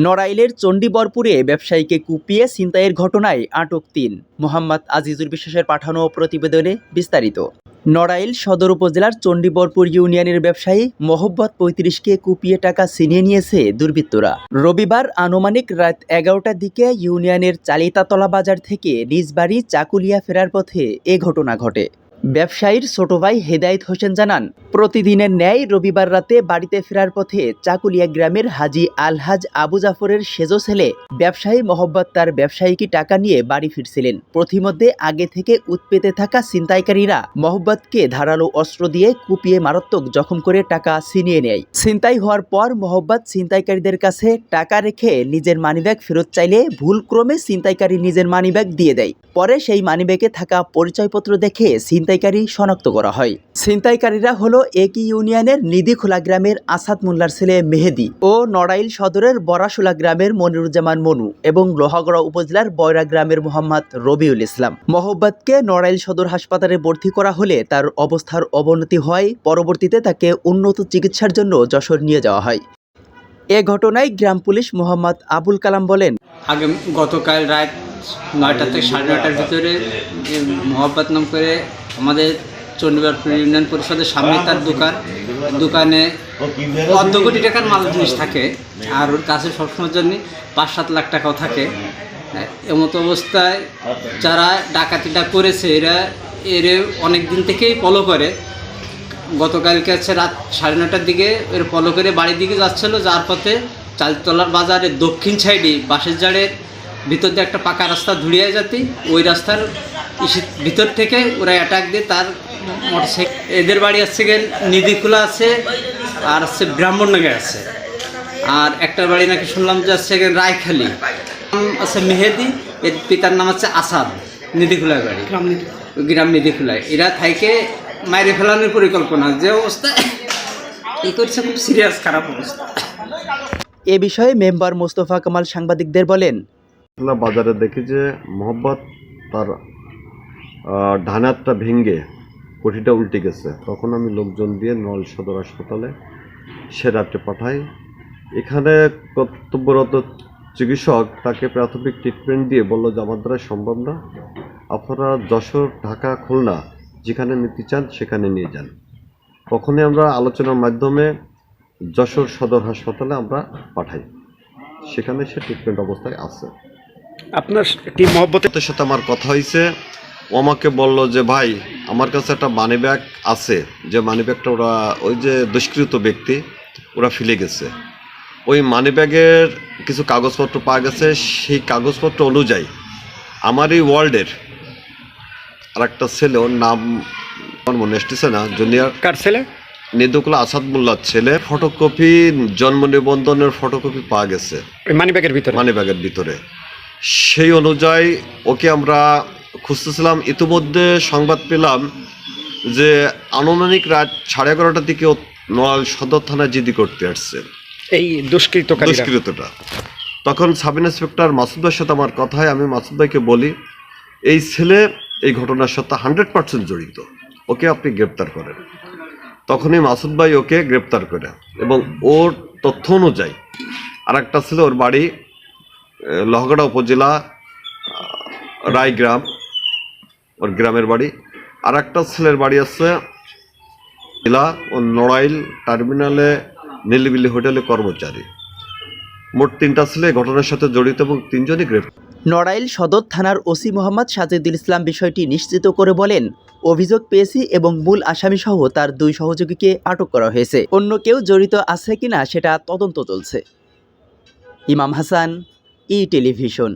নড়াইলের চণ্ডীবরপুরে ব্যবসায়ীকে কুপিয়ে ছিনতাইয়ের ঘটনায় আটক ৩। মোহাম্মদ আজিজুর বিশ্বাসের পাঠানো প্রতিবেদনে বিস্তারিত। নড়াইল সদর উপজেলার চণ্ডীবরপুর ইউনিয়নের ব্যবসায়ী মোহাম্মদ ৩৫কে কুপিয়ে টাকা ছিনিয়ে নিয়েছে দুর্বৃত্তরা। রবিবার আনুমানিক রাত ১১টার দিকে ইউনিয়নের চালিতাতলা বাজার থেকে নিজ বাড়ি চাকুলিয়া ফেরার পথে এ ঘটনা ঘটে। ব্যবসায়ীর ছোট ভাই হেদায়েত হোসেন জানান, প্রতিদিনের ন্যায় রবিবার রাতে বাড়িতে ফেরার পথে চাকুলিয়া গ্রামের হাজী আলহাজ আবু জাফরের সেজো ছেলে ব্যবসায়ী মোহাম্মদ তার ব্যবসায়িকী টাকা নিয়ে বাড়ি ফিরছিলেন। পথিমধ্যে আগে থেকে উৎপেতে থাকা ছিনতাইকারীরা মোহাম্মদকে ধারালো অস্ত্র দিয়ে কুপিয়ে মারাত্মক জখম করে টাকা ছিনিয়ে নেয়। ছিনতাই হওয়ার পর মোহাম্মদ ছিনতাইকারীদের কাছে টাকা রেখে নিজের মানিব্যাগ ফেরত চাইলে ভুলক্রমে ছিনতাইকারী নিজের মানিব্যাগ দিয়ে দেয়। পরে সেই মানিব্যাগে থাকা পরিচয়পত্র দেখে ছিনতাইকারী শনাক্ত করা হয়। ছিনতাইকারীরা হলো একই ইউনিয়নের নিধিখোলা গ্রামের আসাদ মোল্লার ছেলে মেহেদি ও নড়াইল সদরের বরাশুলা গ্রামের মনিরুজ্জামান মনু এবং লোহাগড়া উপজেলার বয়রা গ্রামের মোহাম্মদ রবিউল ইসলাম। মোহাম্মদকে নড়াইল সদর হাসপাতালে ভর্তি করা হলে তার অবস্থার অবনতি হয়। পরবর্তীতে তাকে উন্নত চিকিৎসার জন্য যশোর নিয়ে যাওয়া হয়। এ ঘটনায় গ্রাম পুলিশ মোহাম্মদ আবুল কালাম বলেন, গতকাল রাত ৯টা থেকে ৯:৩০ ভিতরে মোহাম্মদ নাম করে আমাদের চণ্ডীবরপুর ইউনিয়ন পরিষদের সামনে তার দোকানে অর্ধ কোটি টাকার মাল জিনিস থাকে, আর ওর কাছে সবসময়ের জন্য ৫-৭ লাখ টাকাও থাকে। এমতো অবস্থায় যারা ডাকাতিটা করেছে এর অনেক দিন থেকেই ফলো করে। গতকালকে হচ্ছে রাত ৯:৩০টার দিকে এর ফলো করে বাড়ির দিকে যাচ্ছিল, যার পথে চালতলার বাজারের দক্ষিণ সাইডে বাঁশের জাড়ের ভিতর দিয়ে একটা পাকা রাস্তা ধুড়িয়ে যাতে ওই রাস্তার ভিতর থেকে ওরা অ্যাটাক দিয়ে তার মোটরসাইকেল, এদের বাড়ি আসছে নিধিখোলা আছে আর হচ্ছে ব্রাহ্মণনগর আছে, আর একটা বাড়ি নাকি শুনলাম যে আসছে রায়খালী আছে মেহেদি, এর পিতার নাম হচ্ছে আসাদ, নিধিখোলার বাড়ি, গ্রাম নিধিখোলায়। এরা থাইকে মাইরে ফেলানোর পরিকল্পনা, যে অবস্থা এই করছে খুব সিরিয়াস খারাপ অবস্থা। এ বিষয়ে মেম্বার মোস্তফা কামাল সাংবাদিকদের বলেন, বাজারে দেখি যে মোহাম্মদ তার ঢানারটা ভেঙে কোঠিটা উল্টে গেছে। তখন আমি লোকজন দিয়ে নল সদর হাসপাতালে সে রাত্রে পাঠাই। এখানে কর্তব্যরত চিকিৎসক তাকে প্রাথমিক ট্রিটমেন্ট দিয়ে বলল যে আমার দ্বারা সম্ভব না, আপনারা যশোর, ঢাকা, খুলনা যেখানে নিতে চান সেখানে নিয়ে যান। তখনই আমরা আলোচনার মাধ্যমে যশোর সদর হাসপাতালে আমরা পাঠাই, সেখানে সে ট্রিটমেন্ট অবস্থায় আছে। আপনার কি মোহাম্মতের সাথে আমার কথা হয়েছে, ও আমাকে বলল যে ভাই আমার কাছে একটা মানি ব্যাগ আছে, যে মানি ব্যাগটা ওরা ওই যে দুষ্কৃত ব্যক্তি ওরা ফেলে গেছে। ওই মানি ব্যাগের কিছু কাগজপত্র পাওয়া গেছে, সেই কাগজপত্র অনুযায়ী আমার এই ওয়ার্ল্ডের আর একটা ছেলে, ওর নাম আমার মনে আসতেছে না, জুনিয়র, কার ছেলে? নিধিখোলা আসাদ মোল্লার ছেলে। ফটোকপি, জন্ম নিবন্ধনের ফটোকপি পাওয়া গেছে মানিব্যাগের ভিতরে। সেই অনুযায়ী ওকে আমরা খুঁজতেছিলাম। ইতিমধ্যে সংবাদ পেলাম যে আনুমানিক রাত 11:30টার দিকে নড়াইল সদর থানায় জিডি করতে আসছে এই দুষ্কৃতটা। তখন সাব ইন্সপেক্টর মাসুদ ভাইয়ের সাথে আমার কথা হয়। আমি মাসুদ ভাইকে বলি, এই ছেলে এই ঘটনার সাথে 100% জড়িত, ওকে আপনি গ্রেপ্তার করেন। তখনই মাসুদ ভাই ওকে গ্রেপ্তার করে, এবং ওর তথ্য অনুযায়ী আর একটা ছিল, ওর বাড়ি লোহাগড়া উপজেলা রায়গ্রাম, ওর গ্রামের বাড়ি। আর একটা ছেলের বাড়ি আছে ও নড়াইল টার্মিনালে নীলবিলি হোটেলে কর্মচারী। মোট 3টা ছেলে ঘটনার সাথে জড়িত এবং 3জনই গ্রেপ্তার। নড়াইল সদর থানার ওসি মোহাম্মদ সাজেদুল ইসলাম বিষয়টি নিশ্চিত করে বলেন, অভিযোগ পেয়েছি এবং মূল আসামি সহ তার 2 সহযোগীকে আটক করা হয়েছে। অন্য কেউ জড়িত আছে কিনা সেটা তদন্ত চলছে। ইমাম হাসান, ই টেলিভিশন।